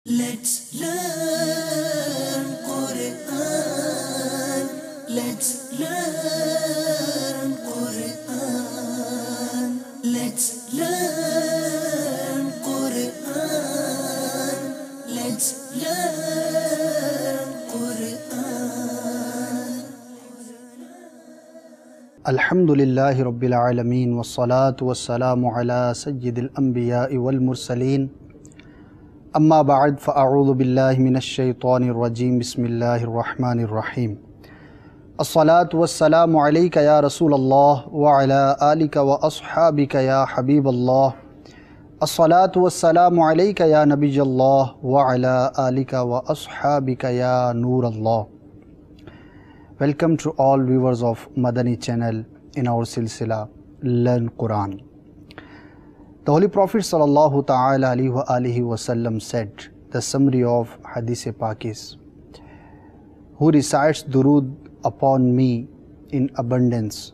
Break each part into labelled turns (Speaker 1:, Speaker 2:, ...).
Speaker 1: Let's learn Quran. Let's learn Quran. Let's learn Quran. Let's learn Quran.
Speaker 2: Alhamdulillahi Rabbil Alameen wassalatu wassalamu ala sayyidil anbiya'i wal mursaleen. Amma ba'd, fa'a'udhu billahi minash shaytanir rajim. Bismillahir rahmanir rahim. As-salatu wassalamu alayka ya Rasulallah wa ala alika wa ashabika ya Habiballah. As-salatu wassalamu alayka ya Nabiyallah wa ala alika wa ashabika ya Noorallah. Welcome to all viewers of Madani channel in our silsila Learn Quran. The Holy Prophet sallallahu ta'ala alayhi wa sallam said, the summary of Hadith Pak is, who recites durood upon me in abundance,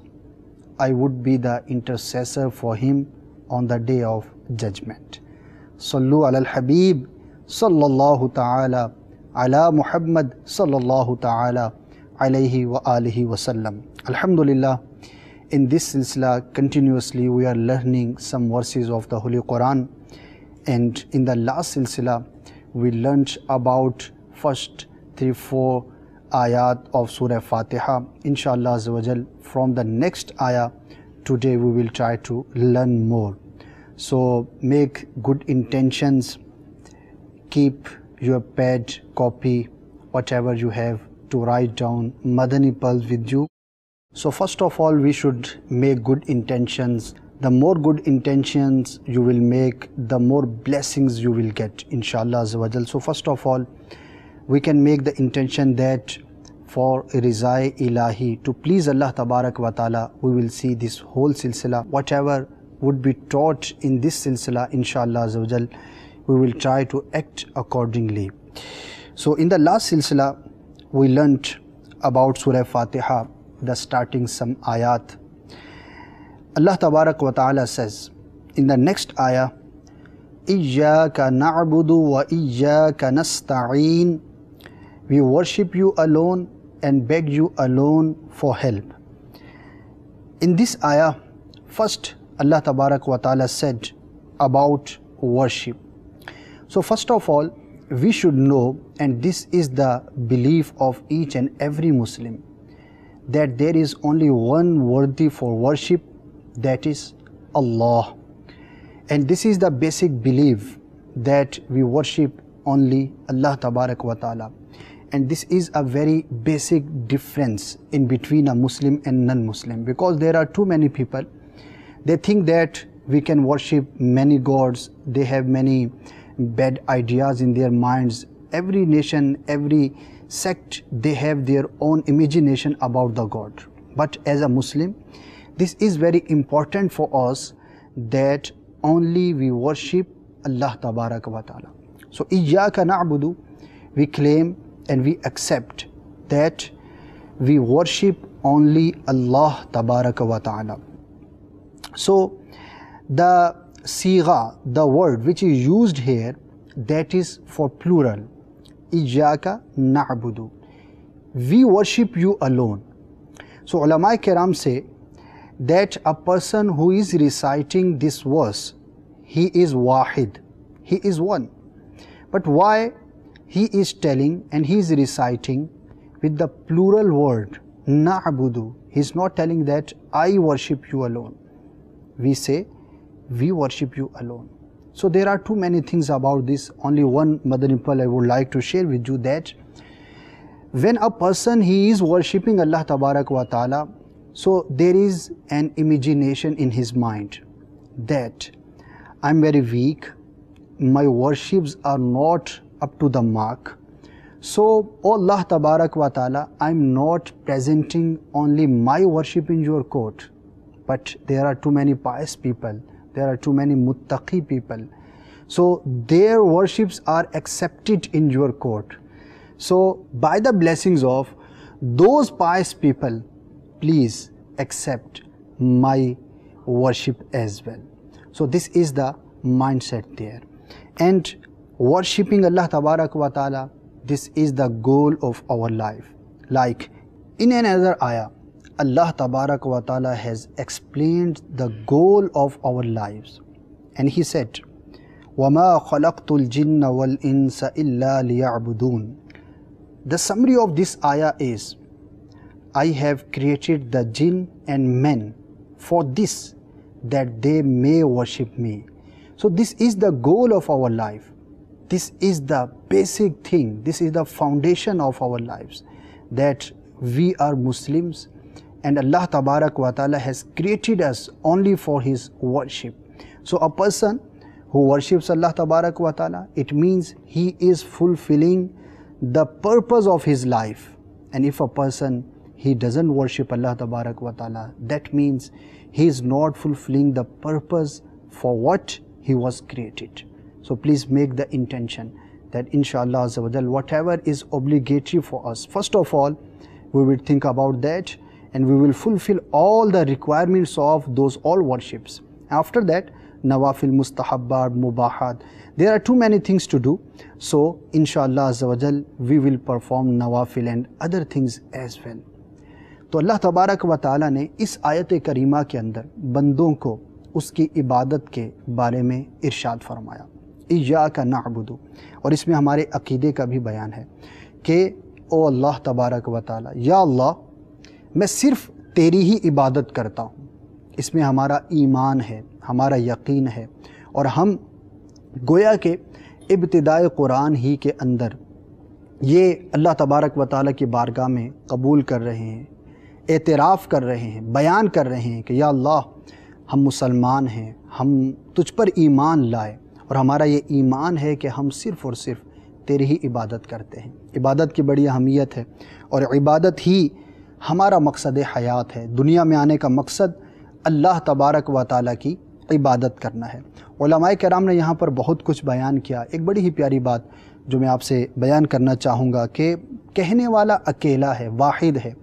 Speaker 2: I would be the intercessor for him on the day of judgment. Sallu ala al-Habib sallallahu ta'ala ala Muhammad sallallahu ta'ala alayhi wa alihi wa sallam. Alhamdulillah, in this silsila continuously we are learning some verses of the Holy Quran, and in the last silsila we learnt about first 3-4 ayat of Surah Fatiha. Inshallah Azza wa Jal, from the next ayah today we will try to learn more. So make good intentions, keep your pad, copy, whatever you have to write down Madani pearls with you. So first of all, we should make good intentions. The more good intentions you will make, the more blessings you will get, inshallah Azza wa Jal. So first of all, we can make the intention that for Rizai Ilahi, to please Allah Tabarak wa Ta'ala, we will see this whole silsila. Whatever would be taught in this silsila, inshallah Azza wa Jal, we will try to act accordingly. So in the last silsila, we learnt about Surah Fatiha, the starting some ayat. Allah Tabarak wa Ta'ala says in the next ayah, Iyyaka na'budu wa iyyaka nasta'een. We worship you alone and beg you alone for help. In this ayah, first Allah Tabarak wa Ta'ala said about worship. So first of all, we should know, and this is the belief of each and every Muslim, that there is only one worthy for worship, that is Allah. And this is the basic belief, that we worship only Allah Tabarak wa Ta'ala. And this is a very basic difference in between a Muslim and non-Muslim, because there are too many people, they think that we can worship many gods, they have many bad ideas in their minds. Every nation, every sect, they have their own imagination about the God. But as a Muslim, this is very important for us, that only we worship Allah Tabarak wa Ta'ala. So Iyyaka na'budu, we claim and we accept that we worship only Allah Tabarak wa Ta'ala. So the sigha, the word which is used here, that is for plural. Iyyaka na'budu, we worship you alone. So ulama kiram say that a person who is reciting this verse, he is wahid, he is one. But why he is telling and he is reciting with the plural word na'budu? He is not telling that I worship you alone. We say we worship you alone. So there are too many things about this. Only one Madani pearl I would like to share with you, that when a person he is worshipping Allah Tabarak wa Ta'ala, so there is an imagination in his mind that I'm very weak, my worships are not up to the mark. So Allah Tabarak wa Ta'ala, I'm not presenting only my worship in your court, but there are too many pious people, there are too many muttaqi people, so their worships are accepted in your court. So by the blessings of those pious people, please accept my worship as well. So this is the mindset there. And worshipping Allah Tabarak wa Ta'ala, this is the goal of our life. Like in another ayah, Allah Tabarak wa Ta'ala has explained the goal of our lives, and He said, وَمَا خَلَقْتُ الْجِنَّ وَالْإِنسَ إِلَّا لِيَعْبُدُونَ. The summary of this ayah is, I have created the jinn and men for this, that they may worship me. So this is the goal of our life. This is the basic thing. This is the foundation of our lives, that we are Muslims and Allah Tabarak wa Ta'ala has created us only for His worship. So a person who worships Allah Tabarak wa Ta'ala, it means he is fulfilling the purpose of his life. And if a person, he doesn't worship Allah Tabarak wa Ta'ala, that means he is not fulfilling the purpose for what he was created. So please make the intention that inshallah Azza wa Jal, whatever is obligatory for us, first of all, we will think about that and we will fulfill all the requirements of those all worships. After that, nawafil, mustahabbat, mubahat, there are too many things to do. So inshallah Azza wa Jal, we will perform nawafil and other things as well. तो अल्लाह तबारक व ताला ने इस आयत करीमा के अंदर बंदों को उसकी इबादत के बारे में इरशाद फरमाया, इय्याका नअबुदु, और इसमें हमारे अकीदे का भी बयान है कि ओ अल्लाह तबारक व ताला, या अल्लाह, मैं सिर्फ़ तेरी ही इबादत करता हूँ। इसमें हमारा ईमान है, हमारा यकीन है, और हम गोया के इब्तिदाए कुरान ही के अंदर ये अल्लाह तबारक व ताला की बारगाह में कबूल कर रहे हैं, एतराफ़ कर रहे हैं, बयान कर रहे हैं कि या अल्लाह, हम मुसलमान हैं, हम तुझ पर ईमान लाए और हमारा ये ईमान है कि हम सिर्फ़ और सिर्फ तेरी ही इबादत करते हैं। इबादत की बड़ी अहमियत है और इबादत ही हमारा मकसद हयात है। दुनिया में आने का मकसद अल्लाह तबारक व ताला की इबादत करना है। उलमाए किराम ने यहाँ पर बहुत कुछ बयान किया। एक बड़ी ही प्यारी बात जो मैं आपसे बयान करना चाहूँगा कि कहने वाला अकेला है, वाहिद है।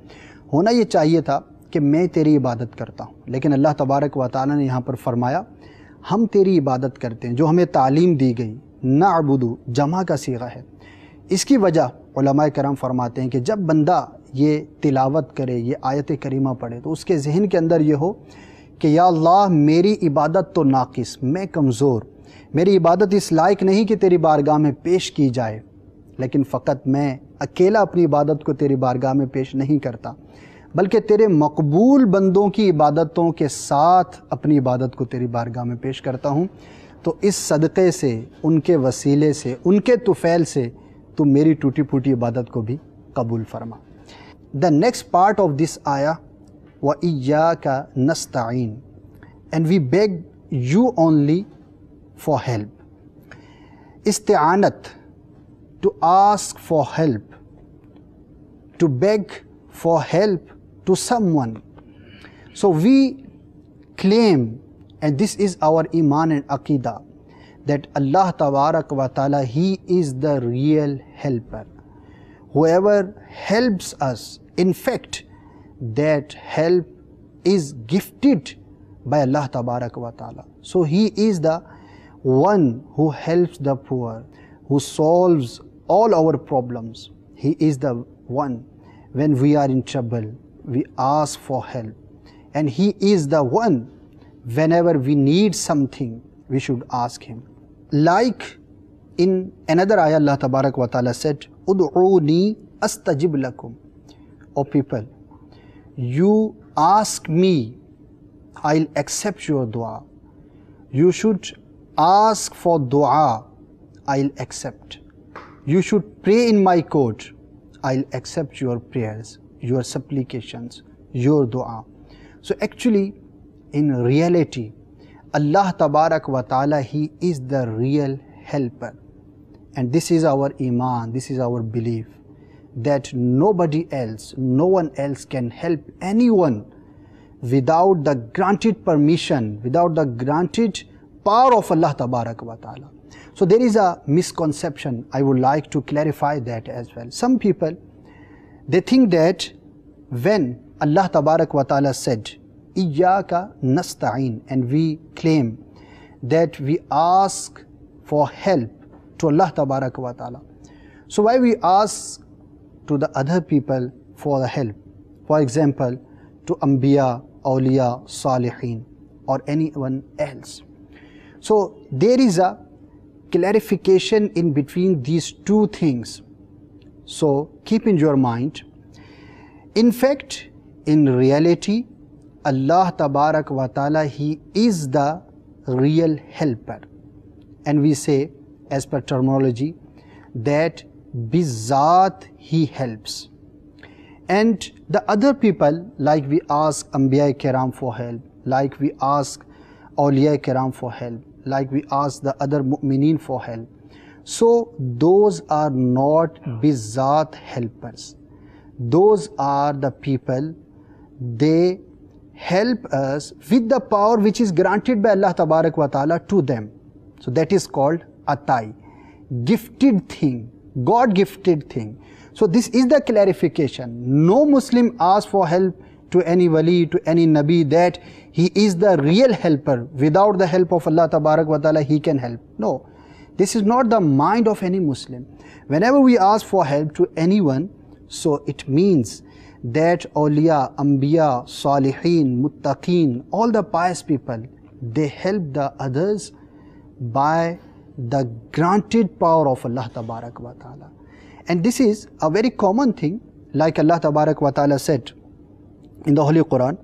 Speaker 2: होना ये चाहिए था कि मैं तेरी इबादत करता हूँ, लेकिन अल्लाह तबारक व ताला ने यहाँ पर फरमाया हम तेरी इबादत करते हैं, जो हमें तालीम दी गई। नअबुदु जमा का सीगा है। इसकी वजह उलमाए करम फरमाते हैं कि जब बंदा ये तिलावत करे, ये आयत करीमा पढ़े, तो उसके जहन के अंदर ये हो कि या अल्लाह, मेरी इबादत तो नाकिस, मैं कमज़ोर, मेरी इबादत इस लायक नहीं कि तेरी बारगाह में पेश की जाए, लेकिन फ़कत मैं अकेला अपनी इबादत को तेरी बारगाह में पेश नहीं करता, बल्कि तेरे मकबूल बंदों की इबादतों के साथ अपनी इबादत को तेरी बारगाह में पेश करता हूँ। तो इस सदक़े से, उनके वसीले से, उनके तुफ़ैल से तू मेरी टूटी फूटी इबादत को भी कबूल फरमा। The next part of this आया, व इय्याका नस्तईन, and we beg you only for help. इस्तिआनत, to ask for help, to beg for help to someone. So we claim, and this is our iman and aqidah, that Allah Tabarak wa Ta'ala, He is the real helper. Whoever helps us, in fact, that help is gifted by Allah Tabarak wa Ta'ala. So He is the one who helps the poor, who solves all our problems. He is the one. When we are in trouble, we ask for help, and He is the one, whenever we need something, we should ask Him. Like in another ayah, Allah Tabarak wa Ta'ala said, Ud'uni astajib lakum. O people, you ask me, I'll accept your dua. You should ask for dua, I'll accept. You should pray in my court, I'll accept your prayers, your supplications, your dua. So actually, in reality, Allah Tabarak wa Ta'ala, He is the real helper. And this is our iman, this is our belief, that nobody else, no one else can help anyone without the granted permission, without the granted power of Allah Tabarak wa Ta'ala. So there is a misconception, I would like to clarify that as well. Some people, they think that when Allah Tabarak wa Ta'ala said, Iyyaka nasta'in, and we claim that we ask for help to Allah Tabarak wa Ta'ala. So why we ask to the other people for the help? For example, to Anbiya, Awliya, Salihin or anyone else. So there is a clarification in between these two things. So keep in your mind. In fact, in reality, Allah Tabarak wa Ta'ala, He is the real helper. And we say, as per terminology, that bizat He helps. And the other people, like we ask Anbiya Kiram for help, like we ask Awliya Kiram for help, like we ask the other Mu'mineen for help. So those are not bizat helpers. Those are the people, they help us with the power which is granted by Allah Tabarak wa Ta'ala to them. So that is called atai, gifted thing, God gifted thing. So this is the clarification. No Muslim asks for help to any wali, to any nabi, that he is the real helper. Without the help of Allah Tabarak wa Ta'ala, he can help. No, this is not the mind of any Muslim. Whenever we ask for help to anyone, so it means that awliya, anbiya, salihin, muttaqeen, all the pious people, they help the others by the granted power of Allah Tabarak wa Ta'ala. And this is a very common thing, like Allah Tabarak wa Ta'ala said in the Holy Quran,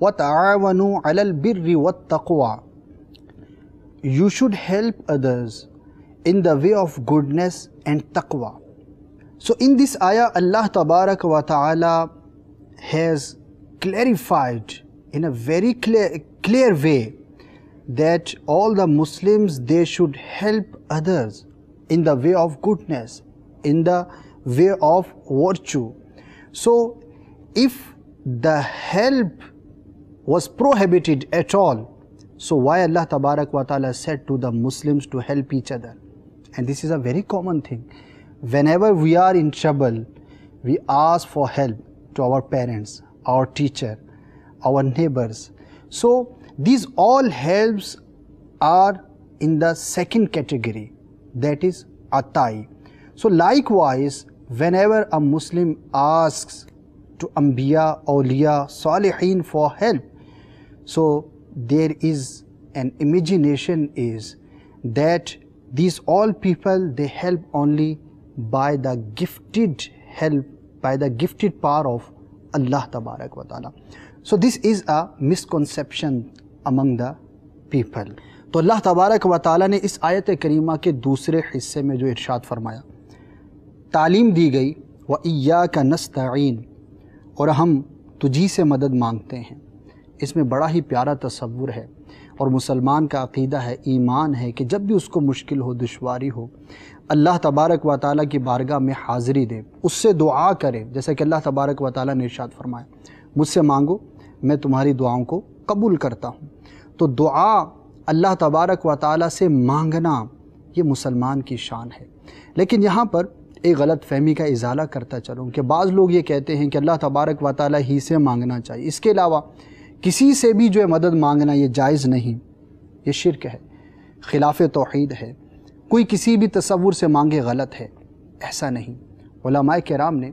Speaker 2: وَتَعَاوَنُوا عَلَى الْبِرِّ وَالتَّقْوَى. You should help others in the way of goodness and taqwa. So in this ayah, Allah Tabarak wa Ta'ala has clarified in a very clear way that all the Muslims, they should help others in the way of goodness, in the way of virtue. So if the help was prohibited at all, so why Allah Tabarak wa Ta'ala said to the Muslims to help each other? And this is a very common thing. Whenever we are in trouble, we ask for help to our parents, our teacher, our neighbors. So these all helps are in the second category, that is atai. So likewise, whenever a Muslim asks to Anbiya, Awliya, Salihin for help, so there is an imagination is that these all people, they help only by the gifted help, by the gifted power of Allah Tabarak wa Ta'ala. So this is a misconception among the people. तो अल्लाह तबारक व ताला ने इस आयत करीमा के दूसरे हिस्से में जो इरशाद फरमाया, तालीम दी गई व इय्याका नस्तईन, और हम तुझी से मदद मांगते हैं। इसमें बड़ा ही प्यारा तसव्वुर है और मुसलमान का अक़ीदा है, ईमान है कि जब भी उसको मुश्किल हो, दुश्वारी हो, अल्लाह तबारक व ताला की बारगाह में हाज़िरी दे, उससे दुआ करे। जैसे कि अल्लाह तबारक व ताला ने इरशाद फरमाया, मुझसे मांगो मैं तुम्हारी दुआओं को कबूल करता हूँ। तो दुआ अल्लाह तबारक व ताला से मांगना, ये मुसलमान की शान है। लेकिन यहाँ पर एक गलत फहमी का इजाला करता चलूँ कि बाज़ लोग ये कहते हैं कि अल्लाह तबारक व ताला ही से मांगना चाहिए, इसके अलावा किसी से भी जो है मदद मांगना ये जायज़ नहीं, ये शिर्क है, खिलाफ तौहीद है। कोई किसी भी तसव्वुर से मांगे गलत है, ऐसा नहीं। उलमाए किराम ने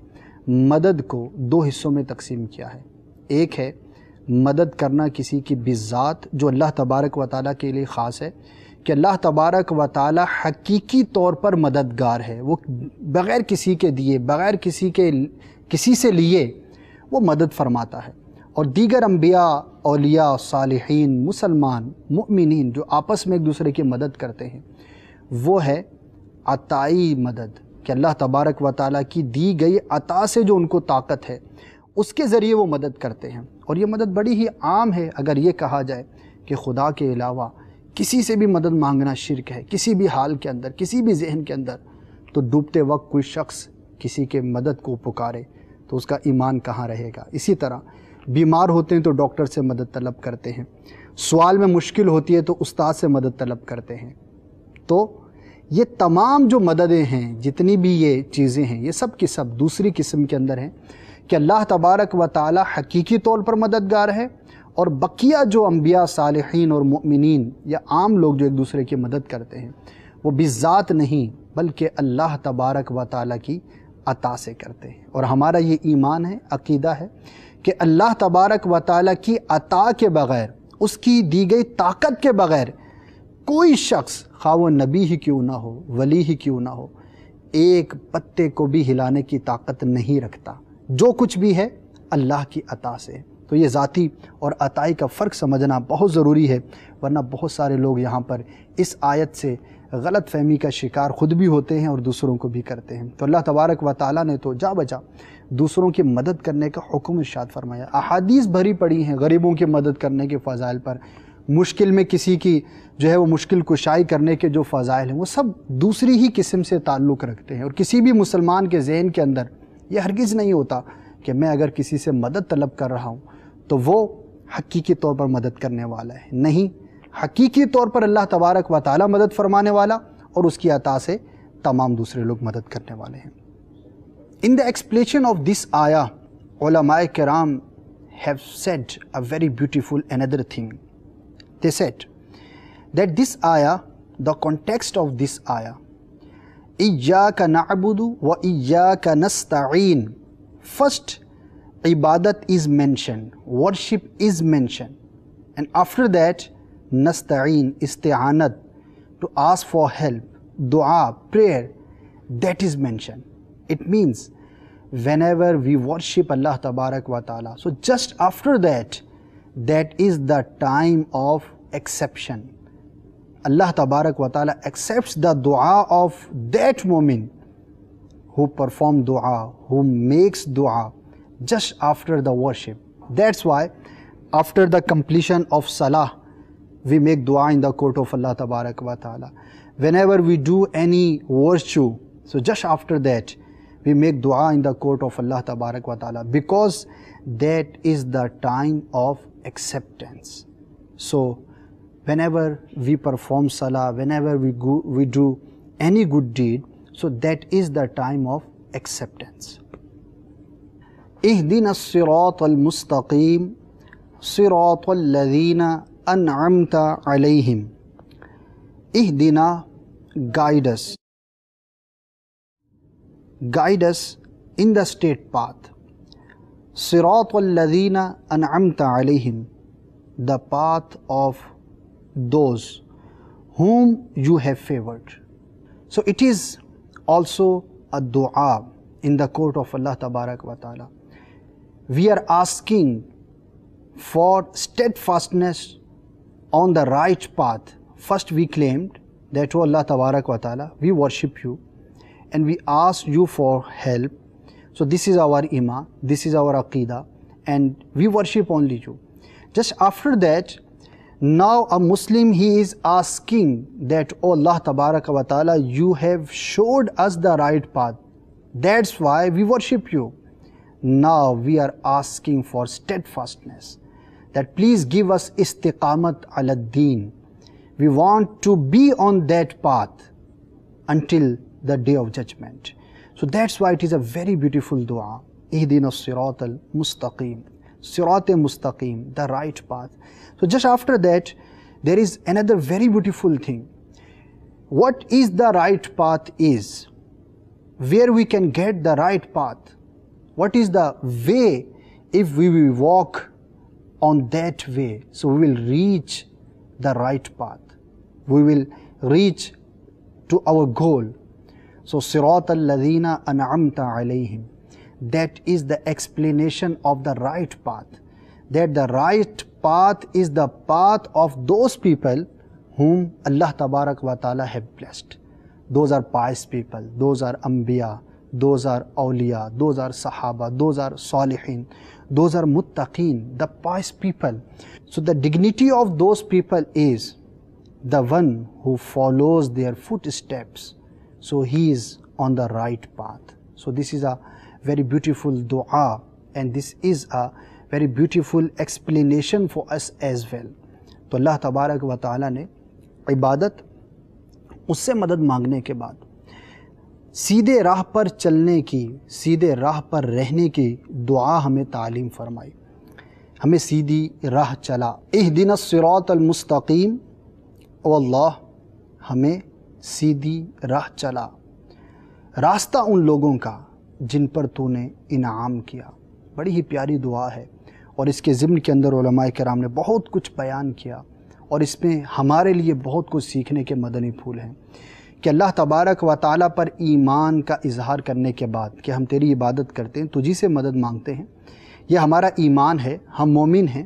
Speaker 2: मदद को दो हिस्सों में तकसीम किया है। एक है मदद करना किसी की बिज़ात, जो अल्लाह तबारक व ताला के लिए ख़ास है, कि अल्लाह तबारक व ताला हकीकी तौर पर मददगार है, वो बग़ैर किसी के दिए, बग़ैर किसी से लिए वो मदद फरमाता है। और दीगर अम्बिया, औलिया, सालिहीन, मुसलमान, मुमिनीन जो आपस में एक दूसरे की मदद करते हैं, वो है अताई मदद, कि अल्लाह तबारक व ताला की दी गई अता से जो उनको ताकत है, उसके ज़रिए वो मदद करते हैं। और ये मदद बड़ी ही आम है। अगर ये कहा जाए कि खुदा के अलावा किसी से भी मदद मांगना शिर्क है, किसी भी हाल के अंदर, किसी भी जहन के अंदर, तो डूबते वक्त कोई शख्स किसी के मदद को पुकारे तो उसका ईमान कहाँ रहेगा। इसी तरह बीमार होते हैं तो डॉक्टर से मदद तलब करते हैं, सवाल में मुश्किल होती है तो उस्ताद से मदद तलब करते हैं। तो ये तमाम जो मददें हैं, जितनी भी ये चीज़ें हैं, ये सब की सब दूसरी किस्म के अंदर हैं कि अल्लाह तबारक व ताला हकीकी तौर पर मददगार है, और बकिया जो अम्बिया, सालिहीन और मुमिनीन या आम लोग जो एक दूसरे की मदद करते हैं, वो बिज़ात नहीं, बल्कि अल्लाह तबारक व तआला की अता से करते हैं। और हमारा ये ईमान है, अकीदा है कि अल्लाह तबारक व तआला की अता के बग़ैर, उसकी दी गई ताकत के बग़ैर कोई शख्स, खा वो नबी ही क्यों ना हो, वली ही क्यों ना हो, एक पत्ते को भी हिलाने की ताकत नहीं रखता। जो कुछ भी है अल्लाह की अता से। तो ये ज़ाती और अताई का फ़र्क समझना बहुत ज़रूरी है, वरना बहुत सारे लोग यहाँ पर इस आयत से गलत फहमी का शिकार ख़ुद भी होते हैं और दूसरों को भी करते हैं। तो अल्लाह तबारक व तआला ने तो जा बजा दूसरों की मदद करने का हुक्म इरशाद फरमाया। अहादीस भरी पड़ी हैं गरीबों की मदद करने के फ़ज़ाइल पर, मुश्किल में किसी की जो है वो मुश्किल कुशाई करने के जो फ़ज़ाइल हैं वो सब दूसरी ही किस्म से ताल्लुक़ रखते हैं। और किसी भी मुसलमान के ज़हन के अंदर ये हरगिज़ नहीं होता कि मैं अगर किसी से मदद तलब कर रहा हूँ तो वो हकीकी तौर पर मदद करने वाला है। नहीं, हकीकी तौर पर अल्लाह तबारक व तआला मदद फरमाने वाला और उसकी अता से तमाम दूसरे लोग मदद करने वाले हैं। In the explanation of this आया, उलमाए किराम have said a very beautiful another thing. They said that this ayah, the context of this ayah, Iyyaka na'budu wa iyyaka nasta'een. First, ibadat is mentioned, worship is mentioned, and after that, nasta'een, isti'anat, to ask for help, dua, prayer, that is mentioned. It means whenever we worship Allah Tabarak wa Ta'ala, so just after that, that is the time of exception. Allah Tabarak wa Ta'ala accepts the dua of that moment who perform dua, who makes dua just after the worship. That's why after the completion of salah, we make dua in the court of Allah Tabarak wa Ta'ala. Whenever we do any virtue, so just after that, we make dua in the court of Allah Tabarak wa Ta'ala, because that is the time of acceptance. So whenever we perform salah, whenever we do any good deed, so that is the time of acceptance. Ihdina as-siratal mustaqim, siratal ladhina an'amta alayhim. Ihdina, guide us. Guide us in the straight path. Siratal ladhina an'amta alayhim, the path of those whom you have favored. So it is also a dua in the court of Allah Tabarak wa Ta'ala. We are asking for steadfastness on the right path. First we claimed that, O Allah Tabarak wa Ta'ala, we worship you and we ask you for help. So this is our iman, this is our aqidah, and we worship only you. Just after that, now a Muslim, he is asking that, O Allah Tabaraka wa Ta'ala, you have showed us the right path. That's why we worship you. Now we are asking for steadfastness, that please give us istiqamat ala deen. We want to be on that path until the day of judgment. So that's why it is a very beautiful dua. Ihdina as-siratal mustaqim. Sirat-e-mustaqim, the right path. So just after that, there is another very beautiful thing. What is the right path is? Where we can get the right path? What is the way if we will walk on that way? So we will reach the right path. We will reach to our goal. So Siratal ladhina an'amta alayhim. That is the explanation of the right path. That the right path is the path of those people whom Allah Tabarak wa Ta'ala have blessed. Those are pious people, those are Anbiya, those are Awliya, those are Sahaba, those are Salihin, those are Muttaqeen, the pious people. So the dignity of those people is the one who follows their footsteps. So he is on the right path. So this is a very beautiful dua, and this is a very beautiful explanation for us as well. तो अल्लाह तबारक व ताला ने इबादत, उससे मदद मांगने के बाद सीधे राह पर चलने की, सीधे राह पर रहने की दुआ हमें तालीम फरमाई, हमें सीधी राह चला। इहदिना सिरातल मुस्तकीम, ओ अल्लाह हमें सीधी राह चला, راستہ ان لوگوں کا جن پر تو نے انعام کیا۔ بڑی ہی پیاری دعا ہے، اور اس کے ضمن کے اندر علماء کرام نے بہت کچھ بیان کیا، اور اس میں ہمارے لیے بہت کچھ سیکھنے کے مدنی پھول ہیں کہ اللہ تبارک و تعالیٰ پر ایمان کا اظہار کرنے کے بعد کہ ہم تیری عبادت کرتے ہیں، تجھی سے مدد مانگتے ہیں، یہ ہمارا ایمان ہے، ہم مومن ہیں۔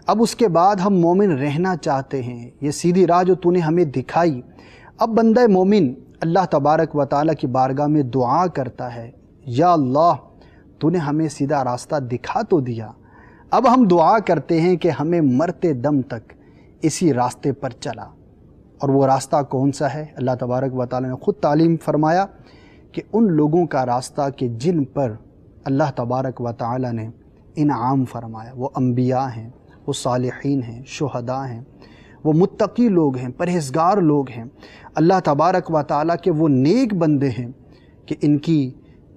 Speaker 2: اب اس کے بعد ہم مومن رہنا چاہتے ہیں، یہ سیدھی راہ جو تو نے ہمیں دکھائی۔ اب بندہ مومن اللہ تبارک و تعالیٰ کی بارگاہ میں دعا کرتا ہے، یا اللہ تو نے ہمیں سیدھا راستہ دکھا تو دیا، اب ہم دعا کرتے ہیں کہ ہمیں مرتے دم تک اسی راستے پر چلا۔ اور وہ راستہ کون سا ہے؟ اللہ تبارک و تعالیٰ نے خود تعلیم فرمایا کہ ان لوگوں کا راستہ کہ جن پر اللہ تبارک و تعالیٰ نے انعام فرمایا، وہ انبیاء ہیں، وہ صالحین ہیں، شہداء ہیں، وہ متقی لوگ ہیں، پرہیزگار لوگ ہیں، اللہ تبارک و تعالیٰ کے وہ نیک بندے ہیں کہ ان کی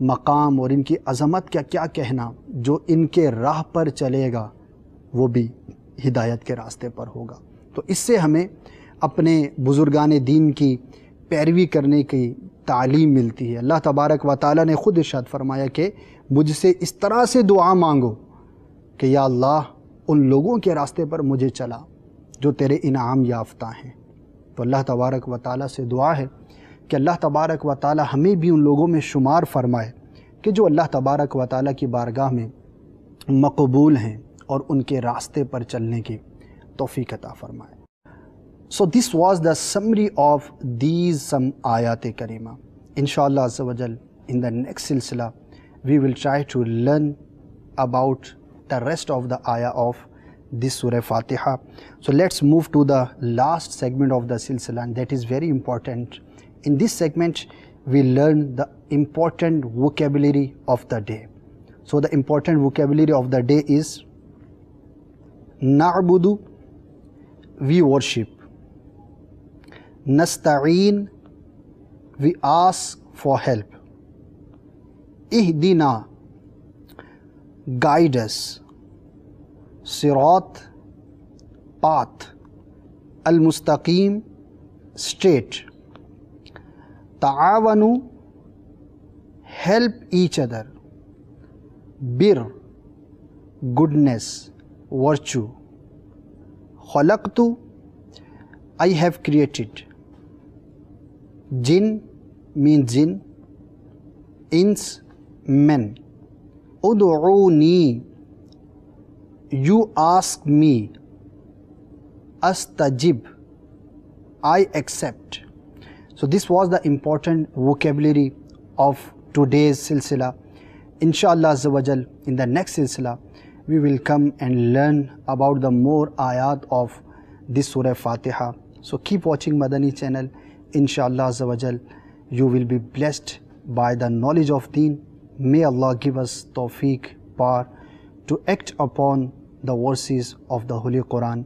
Speaker 2: مقام اور ان کی عظمت کا کیا کہنا، جو ان کے راہ پر چلے گا وہ بھی ہدایت کے راستے پر ہوگا۔ تو اس سے ہمیں اپنے بزرگان دین کی پیروی کرنے کی تعلیم ملتی ہے۔ اللہ تبارک و تعالیٰ نے خود ارشاد فرمایا کہ مجھ سے اس طرح سے دعا مانگو کہ یا اللہ ان لوگوں کے راستے پر مجھے چلا جو تیرے انعام یافتہ ہیں۔ تو اللہ تبارک و تعالیٰ سے دعا ہے کہ اللہ تبارک و تعالیٰ ہمیں بھی ان لوگوں میں شمار فرمائے کہ جو اللہ تبارک و تعالیٰ کی بارگاہ میں مقبول ہیں اور ان کے راستے پر چلنے کی توفیق عطا فرمائے۔ So this was the summary of these some ayat karima. Inshallah azza wa jal, in the next silsila we will try to learn about the rest of the ayah of this Surah Fatiha. So let's move to the last segment of the silsila, and that is very important. In this segment we learn the important vocabulary of the day. So the important vocabulary of the day is na'budu, we worship. Nasta'een, we ask for help. Ihdina, guide us. Sirat, path. Al-Mustaqim, straight. Ta'awanu, help each other. Bir, goodness, virtue. Khalaqtu, I have created. Jinn means jinn, ins men. Ud'uni, you ask me. Astajib, I accept. So this was the important vocabulary of today's silsila. Inshallah azza wa jal, in the next silsila we will come and learn about the more ayat of this Surah Fatiha. So keep watching Madani channel. Inshallah azza wa jal, you will be blessed by the knowledge of deen. May Allah give us tawfiq, power to act upon the verses of the Holy Quran.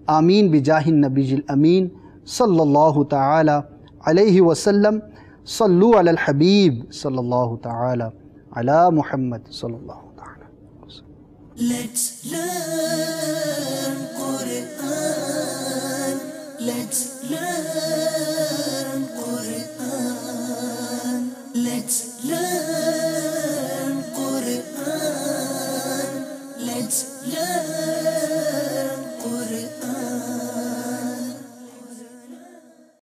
Speaker 2: Ameen bijahin nabiyil ameen sallallahu ta'ala alayhi wa sallam. Sallu ala al-habib sallallahu ta'ala ala Muhammad sallallahu ta'ala.
Speaker 1: Let's learn Quran. Let's learn